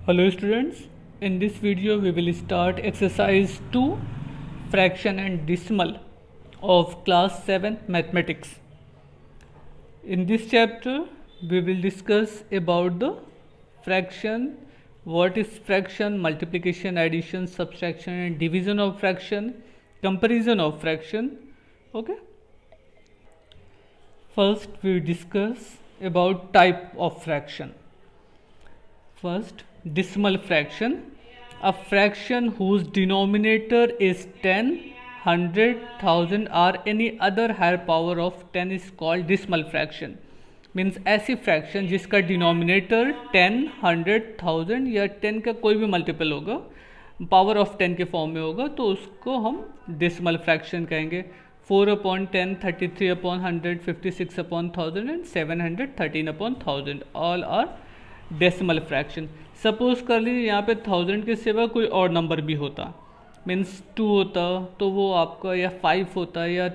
Hello students, in this video we will start exercise 2 fraction and decimal of class 7 mathematics. In this chapter we will discuss about the fraction, what is fraction, multiplication, addition, subtraction and division of fraction, comparison of fraction. Okay. First we discuss about type of fraction. First, decimal fraction. A fraction whose denominator is 10, 100, 1000 or any other higher power of 10 is called decimal fraction. Means ऐसी fraction जिसका denominator 10, 100, 1000 या 10 का कोई भी multiple होगा, power of 10 के form में होगा, तो उसको हम decimal fraction कहेंगे. 4/10, 33/100, 56/1000 and 713/1000 all are decimal fraction. Suppose कर लीजिए यहाँ पे 1000 के सिवा कोई और नंबर भी होता, मीन्स 2 होता तो वो आपका, या 5 होता, या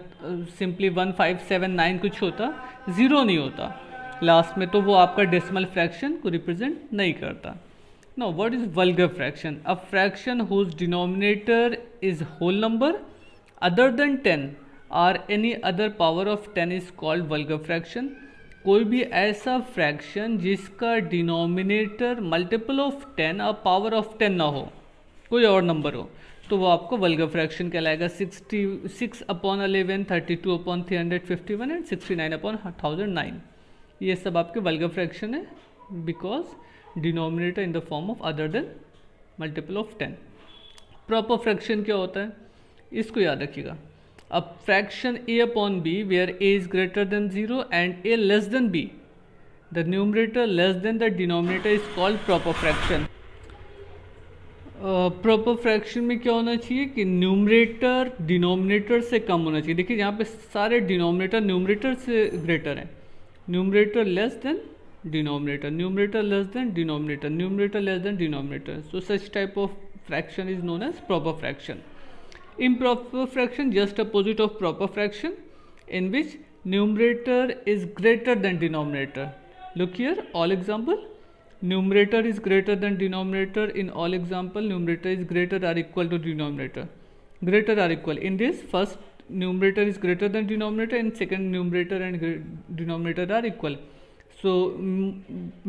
सिंपली 1579 कुछ होता, 0 नहीं होता लास्ट में, तो वो आपका डेसिमल फ्रैक्शन को रिप्रेजेंट नहीं करता. No, what is vulgar fraction? A fraction whose denominator is whole number other than 10 और any other power of 10 is called vulgar fraction. कोई भी ऐसा फ्रैक्शन जिसका डिनोमिनेटर मल्टीपल ऑफ 10 और पावर ऑफ 10 ना हो, कोई और नंबर हो, तो वो आपको वल्गर फ्रैक्शन कहलाएगा. 66/11, 32/351 एंड 69/1009 ये सब आपके वल्गर फ्रैक्शन है, because denominator in the form of other than multiple of 10. Proper fraction क्या होता है, इसको याद रखिएगा. A fraction a upon b where a is greater than 0 and a less than b, the numerator less than the denominator is called proper fraction. Proper fraction में क्या होना चाहिए कि न्यूमरेटर डिनोमिनेटर से कम होना चाहिए. देखिए यहाँ पे सारे डिनोमिनेटर न्यूमरेटर से ग्रेटर हैं. Numerator less than denominator, numerator less than denominator, numerator less than denominator. So such type of fraction is known as proper fraction. Improper fraction just opposite of proper fraction, in which numerator is greater than denominator. Look here, all example, numerator is greater than denominator. In all example, numerator is greater or equal to denominator. Greater or equal. In this, first numerator is greater than denominator and second numerator and denominator are equal. So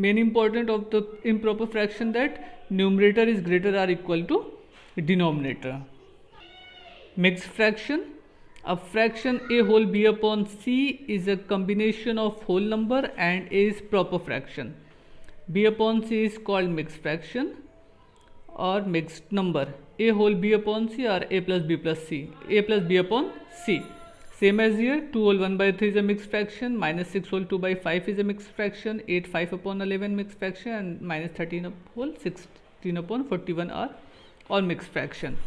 main important of the improper fraction that numerator is greater or equal to denominator. Mixed fraction. A fraction a whole b upon c is a combination of whole number and a is proper fraction. b upon c is called mixed fraction or mixed number. a whole b upon c or a plus b plus c, a plus b upon c. Same as here, 2 whole 1 by 3 is a mixed fraction, minus 6 whole 2 by 5 is a mixed fraction, 8 5/11 mixed fraction and minus 13 whole 16/41 are all mixed fraction.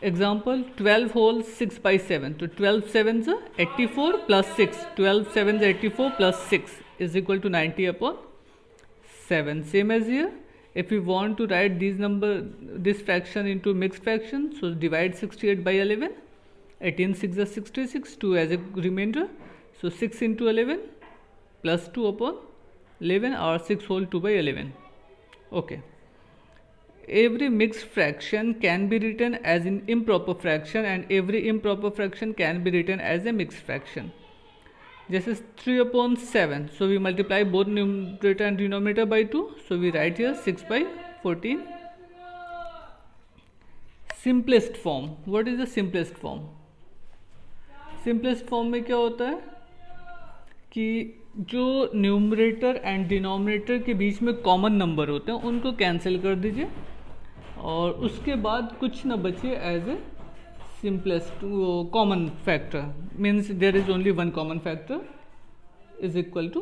Example, 12 whole 6 by 7. So 12 sevens are 84 plus 6. 12 sevens 84 plus 6 is equal to 90/7. Same as here. If we want to write this fraction into mixed fraction, so divide 68 by 11. 18 6 is 66. 2 as a remainder. So 6 into 11 plus 2/11 or 6 whole 2 by 11. Okay. Every mixed fraction can be written as an improper fraction and every improper fraction can be written as a mixed fraction. This is 3/7. So we multiply both numerator and denominator by 2. So we write here 6/14. Simplest form. What is the simplest form? Simplest form में क्या होता है कि जो numerator and denominator के बीच में common number होते हैं उनको कैंसिल कर दीजिए और उसके बाद कुछ ना बचे as a simplest common factor. Means there is only one common factor is equal to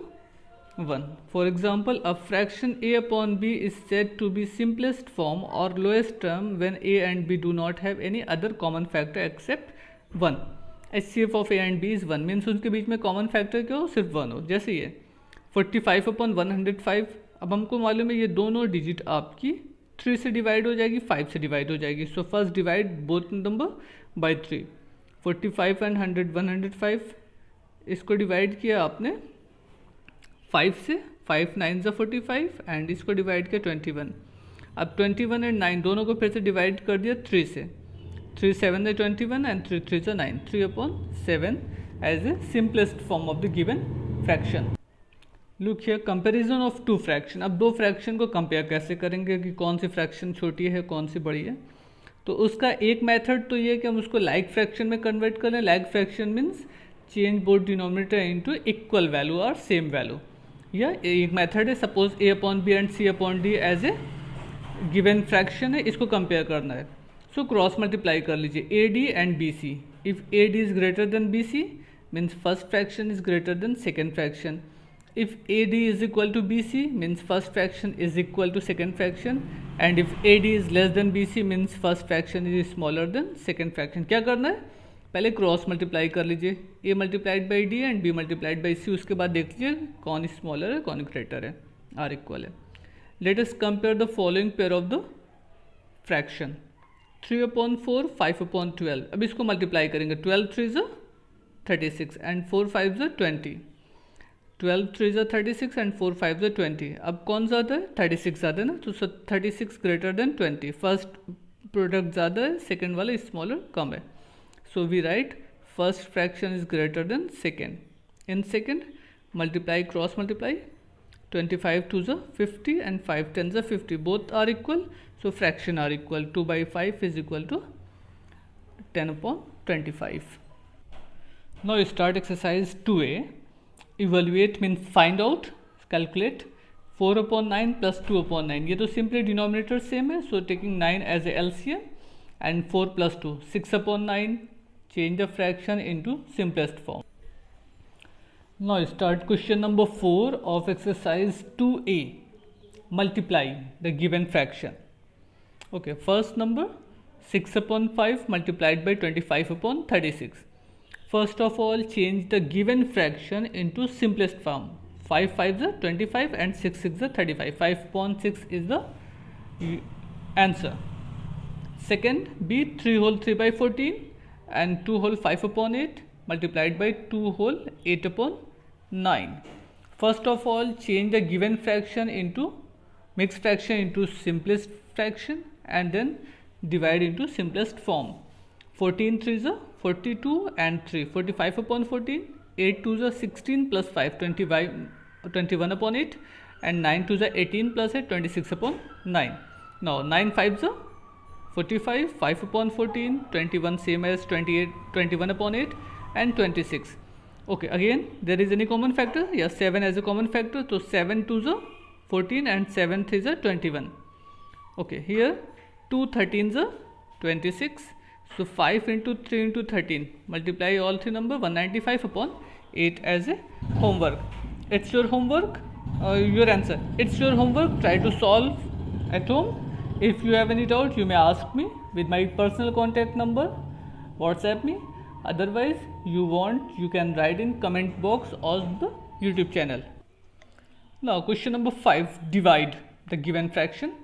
1. For example, a fraction a upon b is said to be simplest form or lowest term when a and b do not have any other common factor except 1. HCF of a and b is 1. Means उनके बीच में common factor क्या हो, सिर्फ 1 हो. जैसे ये 45/105. अब हमको मालूम है ये दोनों डिजिट आपकी 3 से डिवाइड हो जाएगी, 5 से डिवाइड हो जाएगी. So first divide both number by 3. 45 and 100 105. इसको डिवाइड किया आपने 5 से, 5 9 45 एंड इसको डिवाइड किया 21. अब 21 एंड 9 दोनों को फिर से डिवाइड कर दिया 3 से, 3 7 is 21 and 3 3 is 9, 3/7 as a simplest form of the given fraction. Look here, comparison of two fraction. अब दो फ्रैक्शन को कंपेयर कैसे करेंगे कि कौन सी फ्रैक्शन छोटी है कौन सी बड़ी है. तो उसका एक मेथड तो ये है कि हम उसको लाइक फ्रैक्शन में कन्वर्ट करें. Like fraction means change both denominator into equal value और सेम वैल्यू. या एक मेथड है, suppose a/b and c/d as a given fraction है, इसको कंपेयर करना है. सो क्रॉस मल्टीप्लाई कर लीजिए AD and BC. If AD is greater then BC means first fraction is greater than second fraction. If AD is equal to BC means first fraction is equal to second fraction, and if AD is less than BC means first fraction is smaller than second fraction. क्या करना है, पहले cross multiply कर लीजिए, A multiplied by D and B multiplied by C. उसके बाद देख लीजिए कौन स्मॉलर है कौन ग्रेटर है, R इक्वल है. Let us compare the following pair of the fraction. 3/4 5/12. अब इसको मल्टीप्लाई करेंगे. 12 3 is 36 and 4 5 is 20. 12 3 is 36 and 4 5 is 20. अब कौन ज़्यादा है, 36 ज़्यादा है ना, तो 36 ग्रेटर देन 20. फर्स्ट प्रोडक्ट ज़्यादा है, सेकेंड वाला स्मॉलर कम है. So we write first fraction is greater than second. In second multiply cross multiply, 25 2 is 50 and 5 10 is 50. Both are equal, so fraction are equal. 2/5 is equal to 10/25. Now start exercise 2A. Evaluate means find out, calculate 4/9 plus 2/9. ये तो simply denominator same है, so taking 9 as a LCM and 4 plus 2 6/9. Change the fraction into simplest form. Now start question number 4 of exercise 2A. Multiply the given fraction. Okay, first number 6/5 multiplied by 25/36. First of all, change the given fraction into simplest form. 5 5 is 25 and 6 6 is 35. 5/6 is the answer. Second, B 3 whole 3/14 and 2 whole 5/8 multiplied by 2 whole 8/9. First of all, change the given fraction into mixed fraction into simplest fraction and then divide into simplest form. 14 3 is 42 and 3, 45/14, 8 2 is 16 plus 5, 21/8 and 9 2 is 18 plus 8, 26/9. Now 9 5 is 45, 5/14, 21 same as 28, 21/8 and 26. Okay, again there is any common factor? Yes, 7 as a common factor, so 7 2 is 14 and 7 3 is 21. Okay, here 2 13 is 26. So 5 into 3 into 13, multiply all three number, 195/8 as a homework. It's your homework, your answer. It's your homework. Try to solve at home. If you have any doubt, you may ask me with my personal contact number. WhatsApp me. Otherwise, you can write in comment box of the YouTube channel. Now question number 5, divide the given fraction.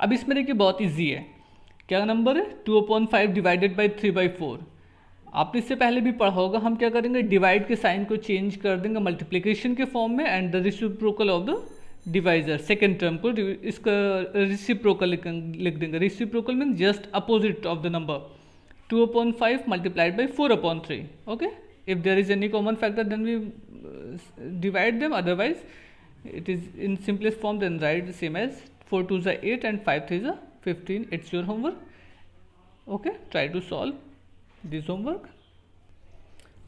अब इसमें देखिए बहुत easy है. क्या number है, 2/5 divided by 3/4. आपने इससे पहले भी पढ़ा होगा. हम क्या करेंगे, डिवाइड के साइन को चेंज कर देंगे मल्टीप्लिकेशन के फॉर्म में and the reciprocal of the divisor. Second term को इसका रेसिप्रोकल लिख देंगे. Reciprocal mean just opposite of the number. 2/5 multiplied by 4/3. Okay, if there is any common factor then we divide them, otherwise it is in simplest form then write same as 4 2 is 8 and 5 3 is 15. It's your homework. Okay, try to solve this homework.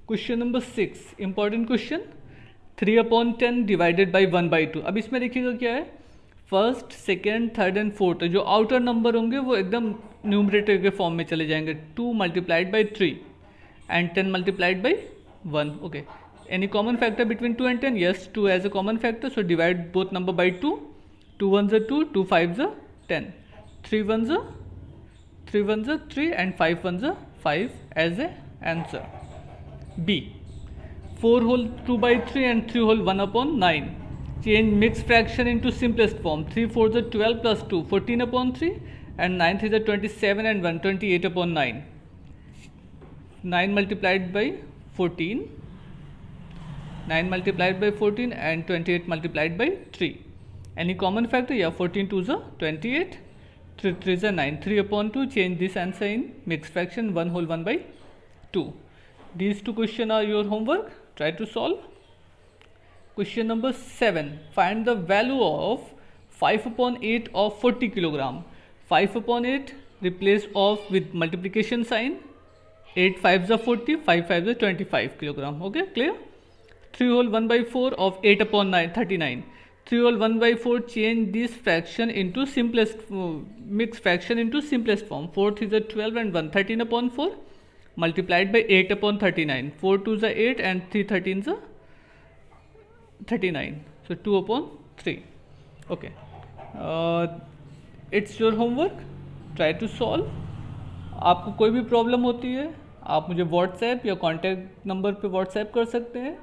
Question number 6, important question. 3/10 divided by 1/2. अब इसमें देखिएगा क्या है, first second third and fourth जो outer number होंगे वो एकदम numerator के फॉर्म में चले जाएंगे. 2 multiplied by 3 and 10 multiplied by 1. Okay, any common factor between 2 and 10? Yes, 2 as a common factor, so divide both number by 2. 2 1s are 2, 2 5s are 10, 3 1s are 3 and 5 1s are 5 as a answer. B 4 whole 2/3 and 3 whole 1/9. Change mixed fraction into simplest form. 3 4s are 12 plus 2, 14/3 and 9 3s are 27 and 1, 28/9. 9 multiplied by 14, 9 multiplied by 14 and 28 multiplied by 3. Any common factor? Yeah, 14 2s are 28, 3 3 is 9. 3/2. Change this answer in mixed fraction 1 whole 1 by 2. These two questions are your homework. Try to solve. Question number 7. Find the value of 5/8 of 40 kilogram. 5/8 replace off with multiplication sign. 8 5s are 40. 5 5s are 25 kilogram. Okay, clear? 3 whole 1 by 4 of 8/9 39. 3 whole 1 by 4, change this fraction into simplest mixed fraction into simplest form. 4 is a 12 and 1 13/4 multiplied by 8/39. 4 2s are 8 and 3 13s are 39. So 2/3. Okay, it's your homework. Try to solve. आपको कोई भी problem होती है आप मुझे WhatsApp या contact number पे WhatsApp कर सकते हैं,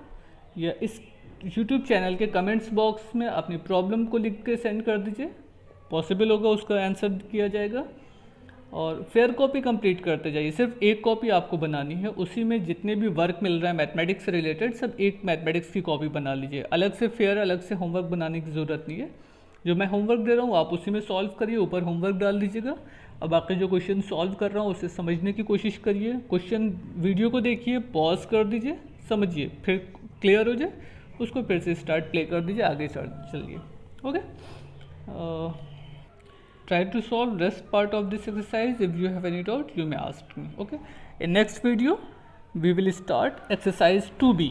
या इस यूट्यूब चैनल के कमेंट्स बॉक्स में अपनी प्रॉब्लम को लिख के सेंड कर दीजिए. पॉसिबल होगा उसका आंसर किया जाएगा. और फेयर कॉपी कंप्लीट करते जाइए. सिर्फ एक कॉपी आपको बनानी है, उसी में जितने भी वर्क मिल रहा है मैथमेटिक्स से रिलेटेड सब एक मैथमेटिक्स की कॉपी बना लीजिए. अलग से फेयर अलग से होमवर्क बनाने की ज़रूरत नहीं है. जो मैं होमवर्क दे रहा हूँ आप उसी में सॉल्व करिए, ऊपर होमवर्क डाल दीजिएगा. अब बाकी जो क्वेश्चन सॉल्व कर रहा हूँ उसे समझने की कोशिश करिए. क्वेश्चन वीडियो को देखिए, पॉज कर दीजिए, समझिए, फिर क्लियर हो जाए उसको फिर से स्टार्ट प्ले कर दीजिए, आगे चलिए. Okay, try to solve rest part of this exercise. If you have any doubt you may ask me. Okay, in next video we will start exercise 2b.